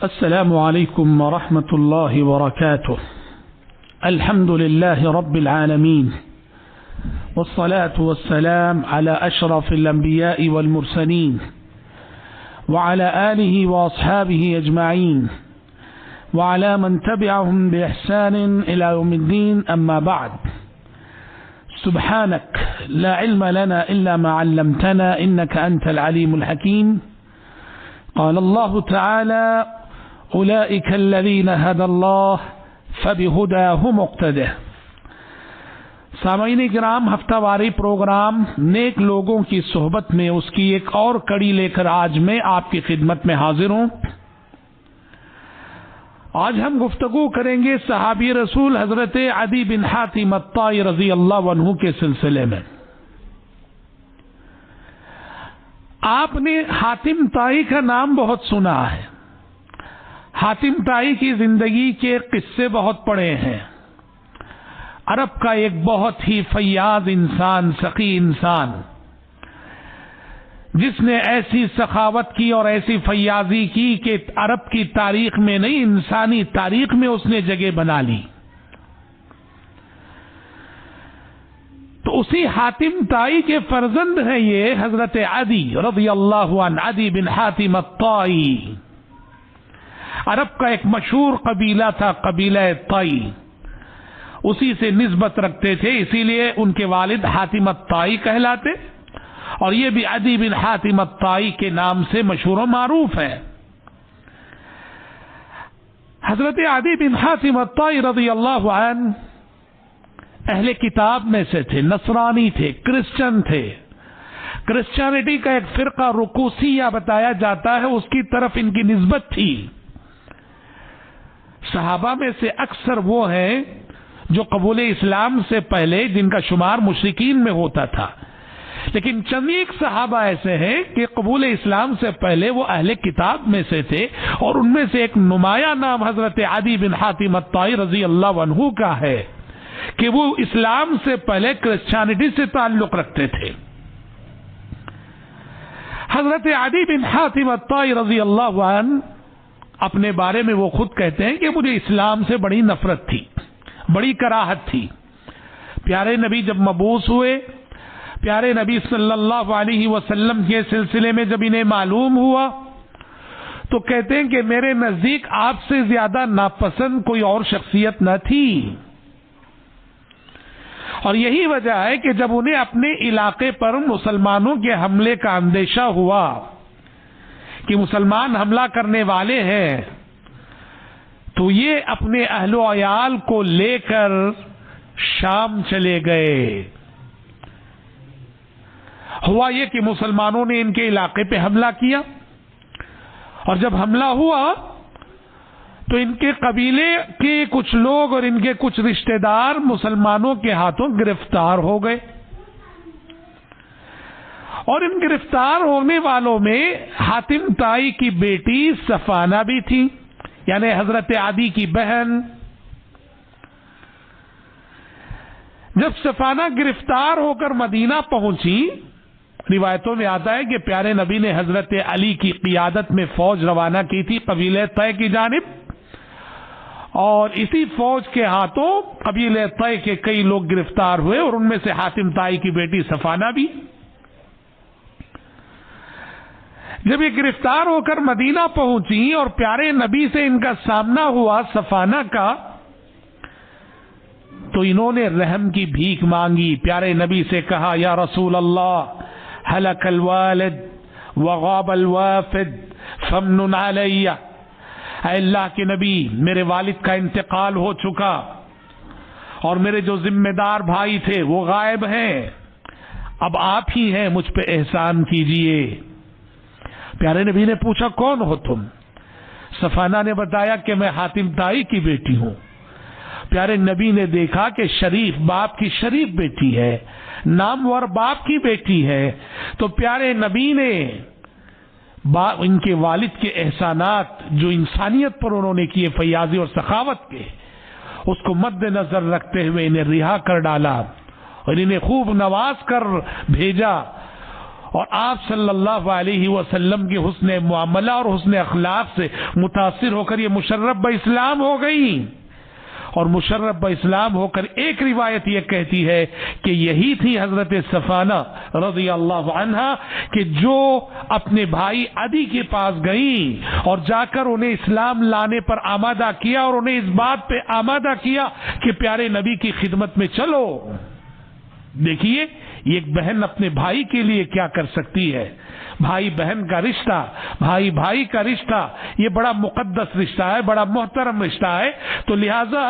السلام عليكم ورحمة الله وبركاته. الحمد لله رب العالمين، والصلاة والسلام على أشرف الأنبياء والمرسلين وعلى آله وأصحابه أجمعين وعلى من تبعهم بإحسان إلى يوم الدين. أما بعد، سبحانك لا علم لنا إلا ما علمتنا إنك أنت العليم الحكيم. قال الله تعالى: أولئك الذين هدى الله فبهداه مقتده. سامعین کرام، ہفتہ واری پروگرام نیک لوگوں کی صحبت میں اس کی ایک اور کڑی لے کر آج میں آپ کی خدمت میں حاضر ہوں. آج ہم گفتگو کریں گے صحابی رسول حضرت عدی بن حاتم الطائی رضی اللہ عنہ کے سلسلے میں. آپ نے حاتم طائی کا نام بہت سنا ہے. حاتم طائی کی زندگی کے قصے بہت پڑے ہیں. عرب کا ایک بہت ہی فیاض انسان، سخی انسان، جس نے ایسی سخاوت کی اور ایسی فیاضی کی کہ عرب کی تاریخ میں نہیں، انسانی تاریخ میں اس نے جگہ بنا لی. تو اسی حاتم طائی کے فرزند ہیں یہ حضرت عدی رضی اللہ عنہ، عدی بن حاتم الطائی. عرب کا ایک مشہور قبیلہ تھا، قبیلہ طائی، اسی سے نسبت رکھتے تھے، اسی لیے ان کے والد حاتم الطائی کہلاتے اور یہ بھی عدی بن حاتم الطائی کے نام سے مشہور و معروف ہے. حضرت عدی بن حاتم الطائی رضی اللہ عنہ اہل کتاب میں سے تھے، نصرانی تھے، کرسچن تھے. کرسچینٹی کا ایک فرقہ رکوسیہ بتایا جاتا ہے، اس کی طرف ان کی نسبت تھی. صحابہ میں سے اکثر وہ ہیں جو قبول اسلام سے پہلے جن کا شمار مشرکین میں ہوتا تھا، لیکن چند ایک صحابہ ایسے ہیں کہ قبول اسلام سے پہلے وہ اہل کتاب میں سے تھے، اور ان میں سے ایک نمایاں نام حضرت عدی بن حاتم الطائی رضی اللہ عنہ کا ہے کہ وہ اسلام سے پہلے کرسچینٹی سے تعلق رکھتے تھے. حضرت عدی بن حاتم الطائی رضی اللہ عنہ اپنے بارے میں وہ خود کہتے ہیں کہ مجھے اسلام سے بڑی نفرت تھی، بڑی کراہت تھی. پیارے نبی جب مبعوث ہوئے، پیارے نبی صلی اللہ علیہ وسلم کے سلسلے میں جب انہیں معلوم ہوا تو کہتے ہیں کہ میرے نزدیک آپ سے زیادہ ناپسند کوئی اور شخصیت نہ تھی. اور یہی وجہ ہے کہ جب انہیں اپنے علاقے پر مسلمانوں کے حملے کا اندیشہ ہوا کہ مسلمان حملہ کرنے والے ہیں، تو یہ اپنے اہل و عیال کو لے کر شام چلے گئے. ہوا یہ کہ مسلمانوں نے ان کے علاقے پہ حملہ کیا، اور جب حملہ ہوا تو ان کے قبیلے کے کچھ لوگ اور ان کے کچھ رشتہ دار مسلمانوں کے ہاتھوں گرفتار ہو گئے. اور ان گرفتار ہونے والوں میں حاتم طائی کی بیٹی صفانہ بھی تھی، یعنی حضرت عدی کی بہن. جب صفانہ گرفتار ہو کر مدینہ پہنچی، روایتوں میں آتا ہے کہ پیارے نبی نے حضرت علی کی قیادت میں فوج روانہ کی تھی قبیلہ طے کی جانب، اور اسی فوج کے ہاتھوں قبیلہ طے کے کئی لوگ گرفتار ہوئے، اور ان میں سے حاتم طائی کی بیٹی صفانہ بھی. جب یہ گرفتار ہو کر مدینہ پہنچی اور پیارے نبی سے ان کا سامنا ہوا صفانہ کا، تو انہوں نے رحم کی بھیک مانگی. پیارے نبی سے کہا: یا رسول اللہ، ہلک الوالد وغاب الوافد فمن علی. اے اللہ کے نبی، میرے والد کا انتقال ہو چکا اور میرے جو ذمہ دار بھائی تھے وہ غائب ہیں، اب آپ ہی ہیں، مجھ پہ احسان کیجئے. پیارے نبی نے پوچھا: کون ہو تم؟ صفانہ نے بتایا کہ میں حاتم طائی کی بیٹی ہوں. پیارے نبی نے دیکھا کہ شریف باپ کی شریف بیٹی ہے، نامور باپ کی بیٹی ہے، تو پیارے نبی نے ان کے والد کے احسانات جو انسانیت پر انہوں نے کیے، فیاضی اور سخاوت کے، اس کو مد نظر رکھتے ہوئے انہیں رہا کر ڈالا اور انہیں خوب نواز کر بھیجا. اور آپ صلی اللہ علیہ وسلم کے حسن معاملہ اور حسن اخلاق سے متاثر ہو کر یہ مشرف باسلام ہو گئی، اور مشرف باسلام ہو کر ایک روایت یہ کہتی ہے کہ یہی تھی حضرت صفانہ رضی اللہ عنہا کہ جو اپنے بھائی عدی کے پاس گئیں اور جا کر انہیں اسلام لانے پر آمادہ کیا اور انہیں اس بات پہ آمادہ کیا کہ پیارے نبی کی خدمت میں چلو۔ دیکھیے ایک بہن اپنے بھائی کے لیے کیا کر سکتی ہے۔ بھائی بہن کا رشتہ، بھائی بھائی کا رشتہ یہ بڑا مقدس رشتہ ہے، بڑا محترم رشتہ ہے، تو لہٰذا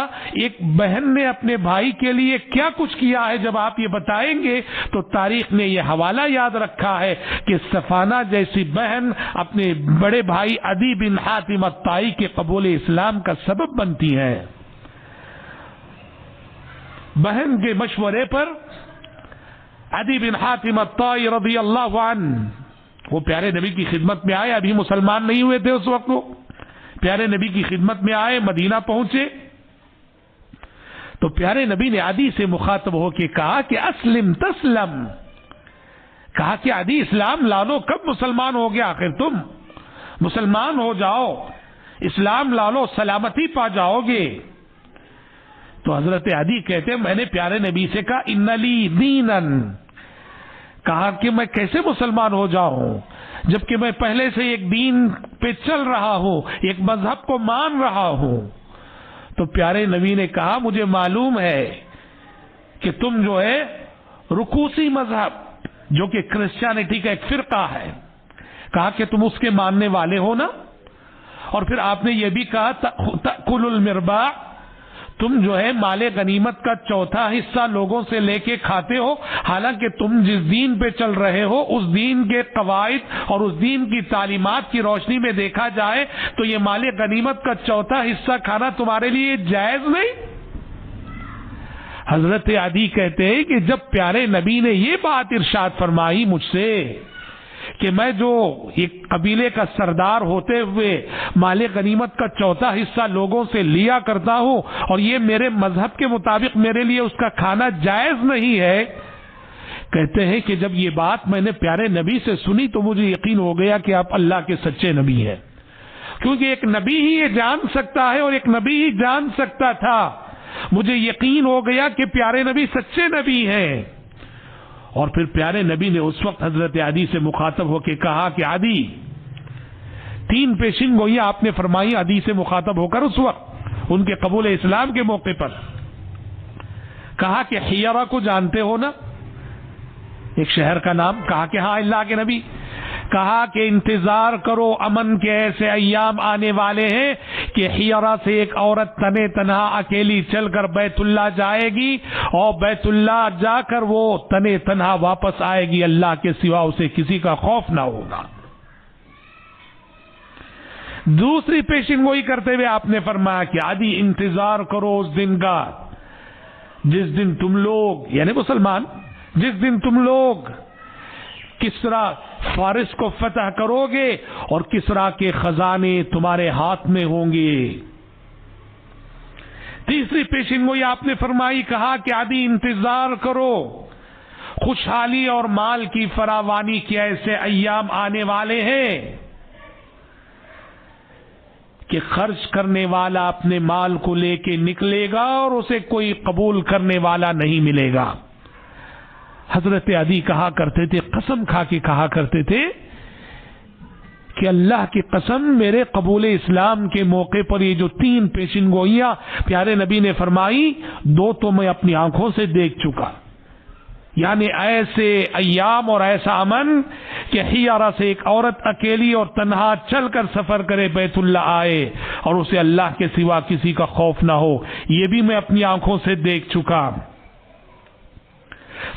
ایک بہن نے اپنے بھائی کے لیے کیا کچھ کیا ہے جب آپ یہ بتائیں گے تو تاریخ نے یہ حوالہ یاد رکھا ہے کہ صفانہ جیسی بہن اپنے بڑے بھائی عدی بن حاتم الطائی کے قبول اسلام کا سبب بنتی ہے۔ بہن کے مشورے پر عدی بن حاتم الطائی رضی اللہ عنہ وہ پیارے نبی کی خدمت میں آئے، ابھی مسلمان نہیں ہوئے تھے اس وقت، وہ پیارے نبی کی خدمت میں آئے، مدینہ پہنچے تو پیارے نبی نے عدی سے مخاطب ہو کے کہا کہ اسلم تسلم، کہا کہ عدی اسلام لا لو، کب مسلمان ہو گیا آخر تم، مسلمان ہو جاؤ، اسلام لا لو، سلامتی پا جاؤ گے۔ تو حضرت عدی کہتے ہیں میں نے پیارے نبی سے کہا ان لی دینن، کہا کہ میں کیسے مسلمان ہو جاؤں جبکہ میں پہلے سے ایک دین پہ چل رہا ہوں، ایک مذہب کو مان رہا ہوں۔ تو پیارے نبی نے کہا مجھے معلوم ہے کہ تم جو ہے رکوسی مذہب جو کہ کرسچینٹی کا ایک فرقہ ہے، کہا کہ تم اس کے ماننے والے ہو نا، اور پھر آپ نے یہ بھی کہا تأکل المرباع، تم جو ہے مال غنیمت کا چوتھا حصہ لوگوں سے لے کے کھاتے ہو، حالانکہ تم جس دین پہ چل رہے ہو اس دین کے قواعد اور اس دین کی تعلیمات کی روشنی میں دیکھا جائے تو یہ مال غنیمت کا چوتھا حصہ کھانا تمہارے لیے جائز نہیں۔ حضرت عدی کہتے ہیں کہ جب پیارے نبی نے یہ بات ارشاد فرمائی مجھ سے کہ میں جو ایک قبیلے کا سردار ہوتے ہوئے مال غنیمت کا چوتھا حصہ لوگوں سے لیا کرتا ہوں اور یہ میرے مذہب کے مطابق میرے لیے اس کا کھانا جائز نہیں ہے، کہتے ہیں کہ جب یہ بات میں نے پیارے نبی سے سنی تو مجھے یقین ہو گیا کہ آپ اللہ کے سچے نبی ہیں، کیونکہ ایک نبی ہی یہ جان سکتا ہے اور ایک نبی ہی جان سکتا تھا۔ مجھے یقین ہو گیا کہ پیارے نبی سچے نبی ہیں۔ اور پھر پیارے نبی نے اس وقت حضرت عدی سے مخاطب ہو کے کہا کہ عدی، 3 پیشین گوئیاں آپ نے فرمائی عدی سے مخاطب ہو کر اس وقت ان کے قبول اسلام کے موقع پر، کہا کہ حیرہ کو جانتے ہو نا، ایک شہر کا نام، کہا کہ ہاں اللہ کے نبی، کہا کہ انتظار کرو، امن کے ایسے ایام آنے والے ہیں کہ حیرہ سے ایک عورت تنے تنہا اکیلی چل کر بیت اللہ جائے گی اور بیت اللہ جا کر وہ تنے تنہا واپس آئے گی، اللہ کے سوا اسے کسی کا خوف نہ ہوگا۔ دوسری پیشن گوئی کرتے ہوئے آپ نے فرمایا کہ عدی انتظار کرو اس دن کا جس دن تم لوگ یعنی مسلمان، جس دن تم لوگ کسرا فارس کو فتح کرو گے اور کسرا کے خزانے تمہارے ہاتھ میں ہوں گے۔ تیسری پیشن گوئی آپ نے فرمائی، کہا کہ عدی انتظار کرو، خوشحالی اور مال کی فراوانی کے ایسے ایام آنے والے ہیں کہ خرچ کرنے والا اپنے مال کو لے کے نکلے گا اور اسے کوئی قبول کرنے والا نہیں ملے گا۔ حضرت عدی کہا کرتے تھے، قسم کھا کے کہا کرتے تھے کہ اللہ کی قسم میرے قبول اسلام کے موقع پر یہ جو 3 پیشن گوئیاں پیارے نبی نے فرمائی، 2 تو میں اپنی آنکھوں سے دیکھ چکا، یعنی ایسے ایام اور ایسا امن کہ حیارہ سے ایک عورت اکیلی اور تنہا چل کر سفر کرے بیت اللہ آئے اور اسے اللہ کے سوا کسی کا خوف نہ ہو، یہ بھی میں اپنی آنکھوں سے دیکھ چکا۔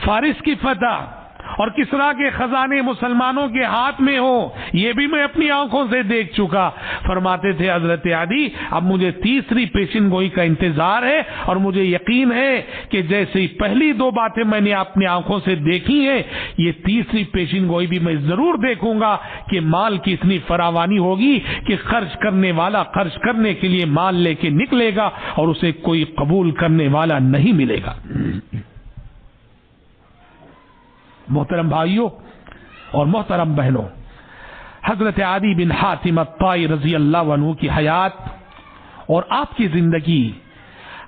فارس کی فتح اور کسرا کے خزانے مسلمانوں کے ہاتھ میں ہو، یہ بھی میں اپنی آنکھوں سے دیکھ چکا۔ فرماتے تھے حضرت عدی اب مجھے تیسری پیشن گوئی کا انتظار ہے اور مجھے یقین ہے کہ جیسے پہلی 2 باتیں میں نے اپنی آنکھوں سے دیکھی ہیں، یہ تیسری پیشن گوئی بھی میں ضرور دیکھوں گا کہ مال کی اتنی فراوانی ہوگی کہ خرچ کرنے والا خرچ کرنے کے لیے مال لے کے نکلے گا اور اسے کوئی قبول کرنے والا نہیں ملے گا۔ محترم بھائیوں، اور محترم بہنوں، حضرت عدی بن حاتم الطائی رضی اللہ عنہ کی حیات اور آپ کی زندگی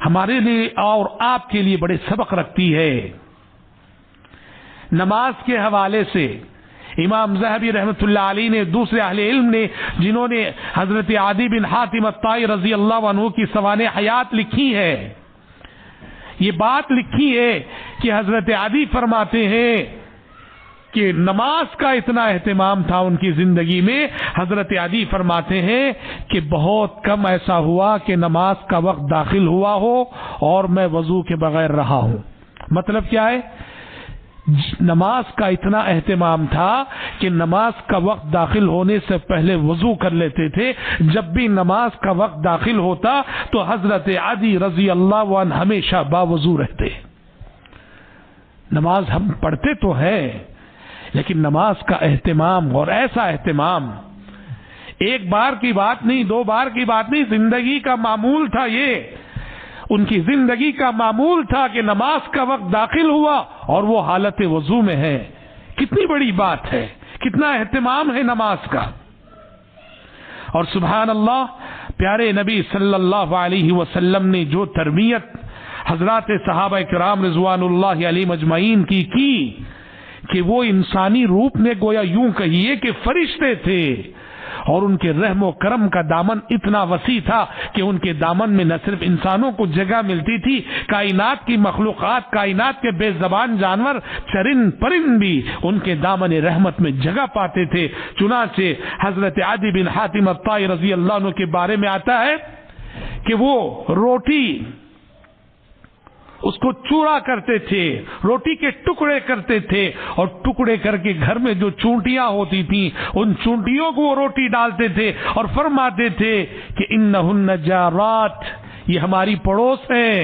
ہمارے لیے اور آپ کے لیے بڑے سبق رکھتی ہے۔ نماز کے حوالے سے امام ذہبی رحمۃ اللہ علیہ نے، دوسرے اہل علم نے جنہوں نے حضرت عدی بن حاتم الطائی رضی اللہ عنہ کی سوانح حیات لکھی ہے، یہ بات لکھی ہے کہ حضرت عدی فرماتے ہیں کہ نماز کا اتنا اہتمام تھا ان کی زندگی میں، حضرت عدی فرماتے ہیں کہ بہت کم ایسا ہوا کہ نماز کا وقت داخل ہوا ہو اور میں وضو کے بغیر رہا ہوں۔ مطلب کیا ہے؟ نماز کا اتنا اہتمام تھا کہ نماز کا وقت داخل ہونے سے پہلے وضو کر لیتے تھے، جب بھی نماز کا وقت داخل ہوتا تو حضرت عدی رضی اللہ عنہ ہمیشہ باوضو رہتے۔ نماز ہم پڑھتے تو ہیں لیکن نماز کا اہتمام، اور ایسا اہتمام ایک بار کی بات نہیں، دو بار کی بات نہیں، زندگی کا معمول تھا۔ یہ ان کی زندگی کا معمول تھا کہ نماز کا وقت داخل ہوا اور وہ حالت وضو میں ہے۔ کتنی بڑی بات ہے، کتنا اہتمام ہے نماز کا۔ اور سبحان اللہ، پیارے نبی صلی اللہ علیہ وسلم نے جو تربیت حضرات صحابہ کرام رضوان اللہ علیہم اجمعین کی کہ وہ انسانی روپ میں گویا یوں کہیے کہ فرشتے تھے، اور ان کے رحم و کرم کا دامن اتنا وسیع تھا کہ ان کے دامن میں نہ صرف انسانوں کو جگہ ملتی تھی، کائنات کی مخلوقات، کائنات کے بے زبان جانور، چرند پرند بھی ان کے دامن رحمت میں جگہ پاتے تھے۔ چنانچہ حضرت عدی بن حاتم الطائی رضی اللہ عنہ کے بارے میں آتا ہے کہ وہ روٹی اس کو چورا کرتے تھے، روٹی کے ٹکڑے کرتے تھے، اور ٹکڑے کر کے گھر میں جو چونٹیاں ہوتی تھیں ان چونٹیوں کو وہ روٹی ڈالتے تھے اور فرماتے تھے کہ انہن جارات، یہ ہماری پڑوس ہیں،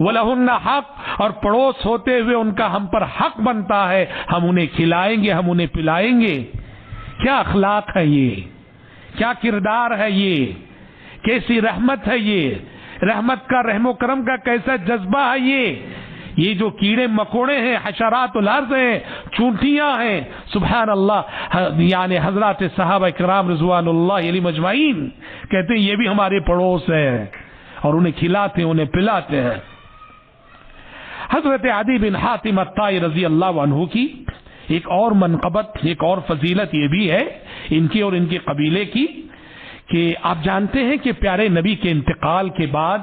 وَلَهُنَّ حق، اور پڑوس ہوتے ہوئے ان کا ہم پر حق بنتا ہے، ہم انہیں کھلائیں گے، ہم انہیں پلائیں گے۔ کیا اخلاق ہے یہ، کیا کردار ہے یہ، کیسی رحمت ہے یہ، رحمت کا، رحم و کرم کا کیسا جذبہ ہے یہ جو کیڑے مکوڑے ہیں، حشرات الارض ہیں، چونٹیاں ہیں، سبحان اللہ، یعنی حضرات صحابہ کرام رضوان اللہ علیہم اجمعین کہتے ہیں یہ بھی ہمارے پڑوس ہیں اور انہیں کھلاتے ہیں، انہیں پلاتے ہیں۔ حضرت عدی بن حاتم الطائی رضی اللہ عنہ کی ایک اور منقبت، ایک اور فضیلت یہ بھی ہے ان کی اور ان کے قبیلے کی کہ آپ جانتے ہیں کہ پیارے نبی کے انتقال کے بعد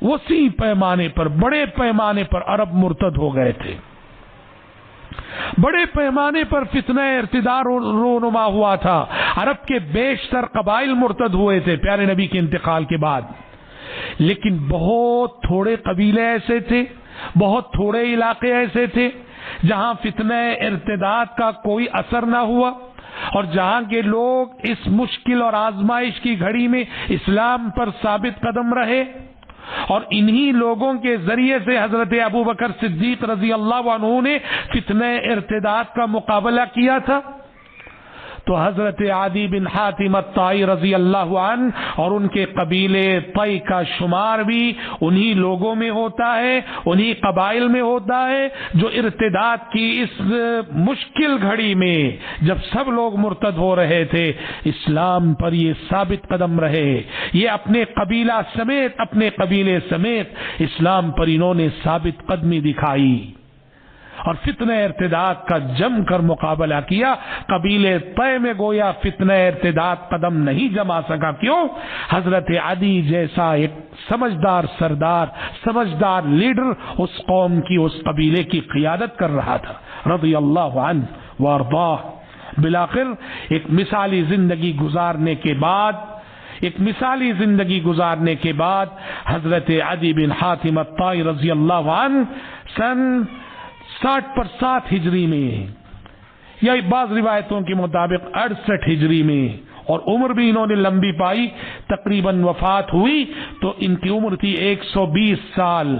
وسیع پیمانے پر، بڑے پیمانے پر عرب مرتد ہو گئے تھے، بڑے پیمانے پر فتنہ ارتداد رونما ہوا تھا، عرب کے بیشتر قبائل مرتد ہوئے تھے پیارے نبی کے انتقال کے بعد، لیکن بہت تھوڑے قبیلے ایسے تھے، بہت تھوڑے علاقے ایسے تھے جہاں فتنہ ارتداد کا کوئی اثر نہ ہوا، اور جہاں کے لوگ اس مشکل اور آزمائش کی گھڑی میں اسلام پر ثابت قدم رہے، اور انہی لوگوں کے ذریعے سے حضرت ابو بکر صدیق رضی اللہ عنہ نے فتنہ ارتداد کا مقابلہ کیا تھا۔ تو حضرت عدی بن حاتم الطائی رضی اللہ عنہ اور ان کے قبیلے طی کا شمار بھی انہی لوگوں میں ہوتا ہے، انہی قبائل میں ہوتا ہے جو ارتداد کی اس مشکل گھڑی میں جب سب لوگ مرتد ہو رہے تھے، اسلام پر یہ ثابت قدم رہے، یہ اپنے قبیلہ سمیت، اپنے قبیلے سمیت اسلام پر انہوں نے ثابت قدمی دکھائی اور فتنہ ارتداد کا جم کر مقابلہ کیا۔ قبیلے طے میں گویا فتنہ ارتداد قدم نہیں جما سکا، کیوں؟ حضرت عدی جیسا ایک سمجھدار سردار، سمجھدار لیڈر اس قوم کی، اس قبیلے کی قیادت کر رہا تھا رضی اللہ عنہ وارضاہ۔ بالآخر ایک مثالی زندگی گزارنے کے بعد حضرت عدی بن حاتم الطائی رضی اللہ عنہ سن 60 ہجری میں، یا بعض روایتوں کے مطابق 68 ہجری میں، اور عمر بھی انہوں نے لمبی پائی، تقریباً وفات ہوئی تو ان کی عمر تھی 120 سال۔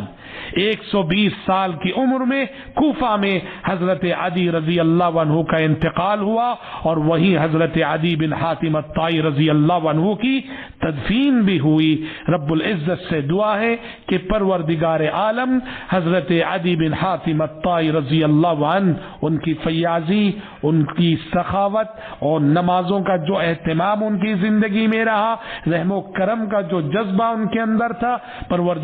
120 سال کی عمر میں کوفہ میں حضرت عدی رضی اللہ عنہ کا انتقال ہوا، اور وہیں حضرت عدی بن حاتم الطائی رضی اللہ عنہ کی تدفین بھی ہوئی۔ رب العزت سے دعا ہے کہ پروردگار عالم حضرت عدی بن حاتم الطائی رضی اللہ عنہ، ان کی فیاضی، ان کی سخاوت اور نمازوں کا جو اہتمام ان کی زندگی میں رہا، رحم و کرم کا جو جذبہ ان کے اندر تھا، پروردگار